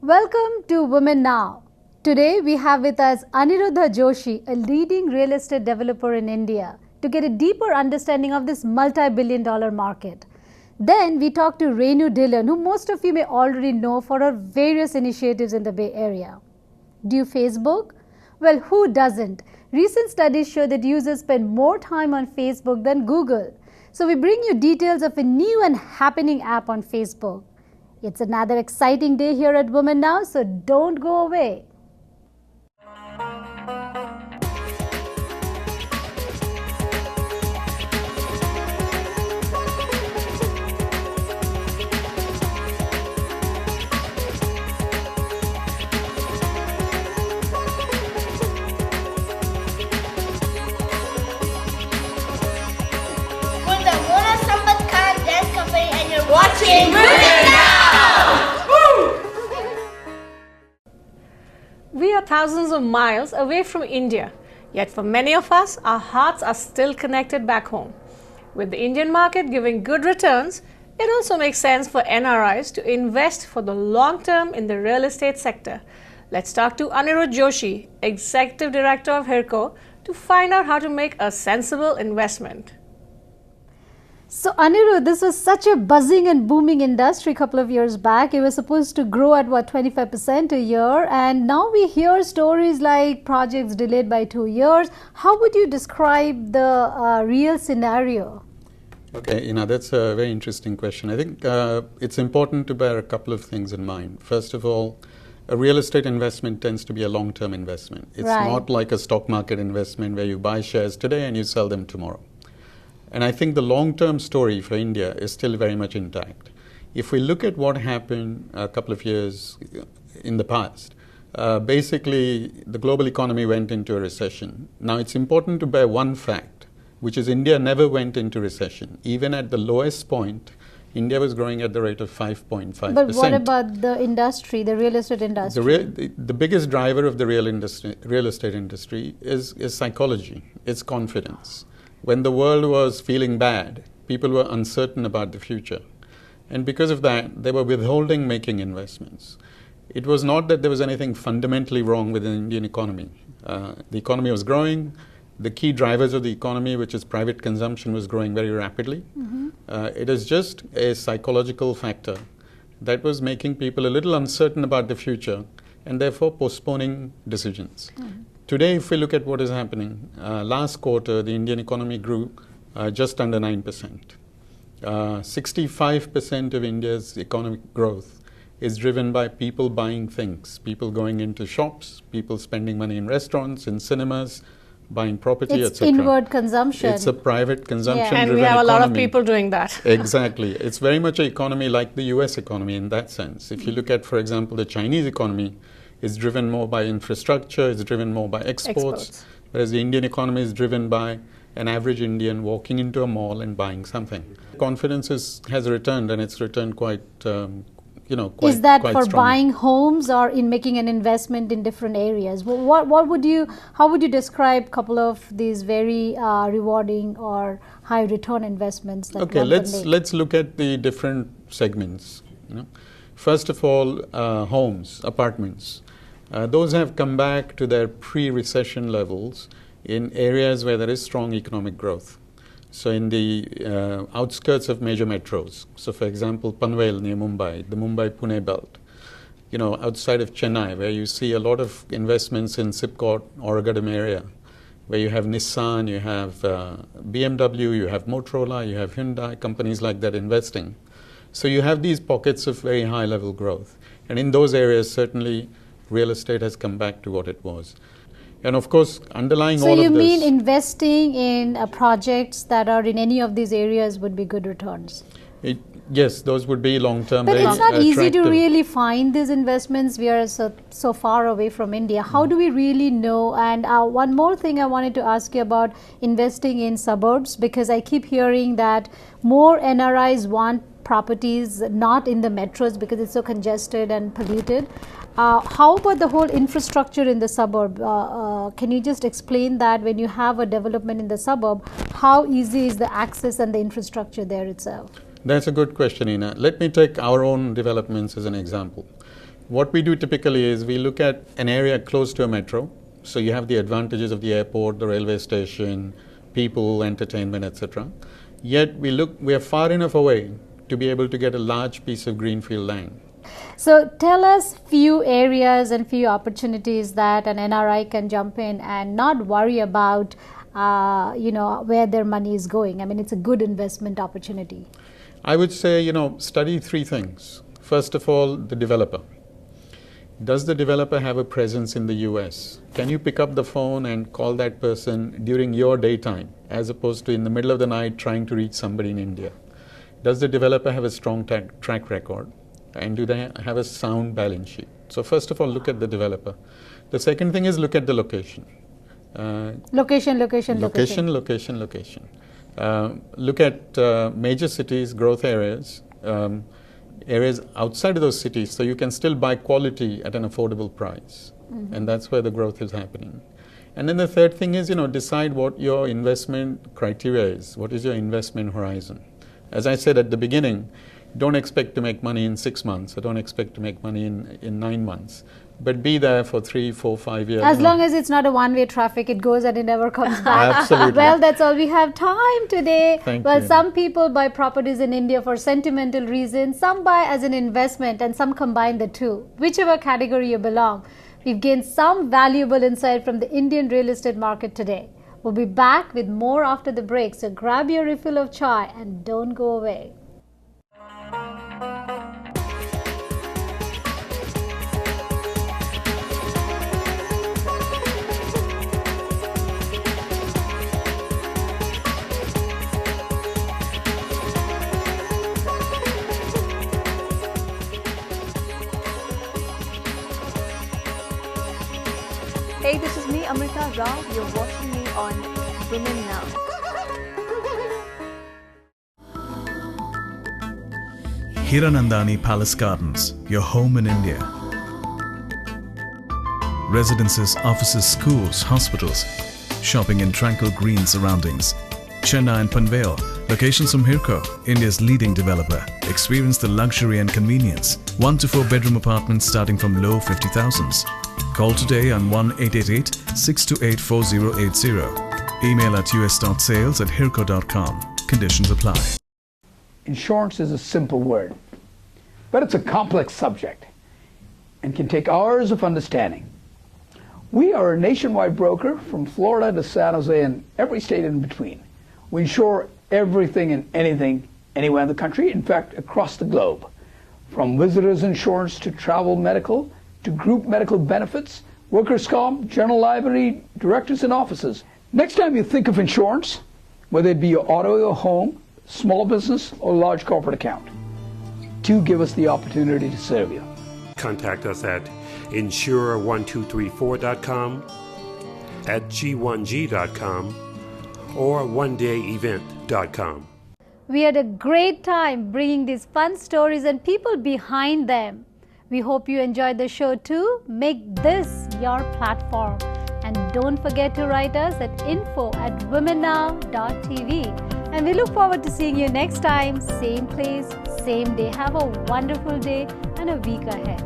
Welcome to Women Now. Today we have with us Aniruddha Joshi, a leading real estate developer in India, to get a deeper understanding of this multi-billion-dollar market. Then we talk to Renu Dillon, who most of you may already know for her various initiatives in the Bay Area. Do you Facebook? Well, who doesn't? Recent studies show that users spend more time on Facebook than Google. So we bring you details of a new and happening app on Facebook. It's another exciting day here at Women Now, so don't go away. Watching Women Now! We are thousands of miles away from India, yet for many of us, our hearts are still connected back home. With the Indian market giving good returns, it also makes sense for NRIs to invest for the long term in the real estate sector. Let's talk to Aniruddha Joshi, Executive Director of Hirco, to find out how to make a sensible investment. So Aniruddha, this was such a buzzing and booming industry a couple of years back. It was supposed to grow at 25% a year, and now we hear stories like projects delayed by 2 years. How would you describe the real scenario? Okay, that's a very interesting question. I think it's important to bear a couple of things in mind. First of all, a real estate investment tends to be a long-term investment. It's not like a stock market investment where you buy shares today and you sell them tomorrow. And I think the long-term story for India is still very much intact. If we look at what happened a couple of years in the past, basically the global economy went into a recession. Now it's important to bear one fact, which is India never went into recession. Even at the lowest point, India was growing at the rate of 5.5%. But what about the industry, the real estate industry? The biggest driver of the real estate industry is psychology, it's confidence. When the world was feeling bad, people were uncertain about the future. And because of that, they were withholding making investments. It was not that there was anything fundamentally wrong with the Indian economy. The economy was growing. The key drivers of the economy, which is private consumption, was growing very rapidly. It is just a psychological factor that was making people a little uncertain about the future and therefore postponing decisions. Today, if we look at what is happening, last quarter, the Indian economy grew just under 9%. 65% of India's economic growth is driven by people buying things, people going into shops, people spending money in restaurants, in cinemas, buying property, etc. It's inward consumption. It's a private consumption-driven And we have a lot of people doing that. Exactly. It's very much an economy like the US economy in that sense. If you look at, for example, the Chinese economy, it's driven more by infrastructure, it's driven more by exports, whereas the Indian economy is driven by an average Indian walking into a mall and buying something. Confidence has returned, and it's returned quite Is that quite for strongly. buying homes or in making an investment in different areas? How would you describe a couple of these very rewarding or high return investments that Okay, one can make? let's look at the different segments. First of all, homes, apartments. Those have come back to their pre-recession levels in areas where there is strong economic growth. So in the outskirts of major metros. So for example, Panvel near Mumbai, the Mumbai-Pune belt. Outside of Chennai, where you see a lot of investments in Sipcot, Oragadam area, where you have Nissan, you have BMW, you have Motorola, you have Hyundai, companies like that investing. So you have these pockets of very high level growth. And in those areas, certainly, real estate has come back to what it was. And of course, underlying all of this... So you mean investing in projects that are in any of these areas would be good returns? Yes, those would be long-term. But it's not easy to attractive. really find these investments. We are so far away from India. How do we really know? And one more thing I wanted to ask you about investing in suburbs, because I keep hearing that more NRIs want properties not in the metros because it's so congested and polluted. How about the whole infrastructure in the suburb? Can you just explain that when you have a development in the suburb, how easy is the access and the infrastructure there itself? That's a good question, Ina. Let me take our own developments as an example. What we do typically is we look at an area close to a metro. So you have the advantages of the airport, the railway station, people, entertainment, etc. Yet we are far enough away to be able to get a large piece of greenfield land. So tell us few areas and few opportunities that an NRI can jump in and not worry about where their money is going. I mean, it's a good investment opportunity. I would say, study three things. First of all, the developer. Does the developer have a presence in the US? Can you pick up the phone and call that person during your daytime as opposed to in the middle of the night trying to reach somebody in India? Does the developer have a strong track record? And do they have a sound balance sheet? So first of all, look at the developer. The second thing is look at the location. Location. Look at major cities, growth areas, areas outside of those cities, so you can still buy quality at an affordable price. Mm-hmm. And that's where the growth is happening. And then the third thing is, decide what your investment criteria is. What is your investment horizon? As I said at the beginning, don't expect to make money in 6 months, or don't expect to make money in 9 months. But be there for 3, 4, 5 years. As long as it's not a one-way traffic, it goes and it never comes back. Absolutely. Well, that's all we have time today. Thank you. Some people buy properties in India for sentimental reasons, some buy as an investment, and some combine the two. Whichever category you belong, we've gained some valuable insight from the Indian real estate market today. We'll be back with more after the break, so grab your refill of chai and don't go away. Hey, this is me, Amrita Rao. You're watching me on WomenNow. Hiranandani Palace Gardens, your home in India. Residences, offices, schools, hospitals. Shopping in tranquil green surroundings. Chennai and Panvel, locations from Hirco, India's leading developer. Experience the luxury and convenience. 1 to 4 bedroom apartments starting from low 50,000s. Call today on 1-888-628-4080. Email at us.sales@hirco.com. Conditions apply. Insurance is a simple word, but it's a complex subject and can take hours of understanding. We are a nationwide broker from Florida to San Jose and every state in between. We insure everything and anything anywhere in the country, in fact, across the globe. From visitors insurance to travel medical to group medical benefits, workers' comp, general liability, directors and officers. Next time you think of insurance, whether it be your auto, your home, small business, or large corporate account, do give us the opportunity to serve you. Contact us at insurer1234.com, at g1g.com, or onedayevent.com. We had a great time bringing these fun stories and people behind them. We hope you enjoyed the show too. Make this your platform. And don't forget to write us at info@womennow.tv. And we look forward to seeing you next time. Same place, same day. Have a wonderful day and a week ahead.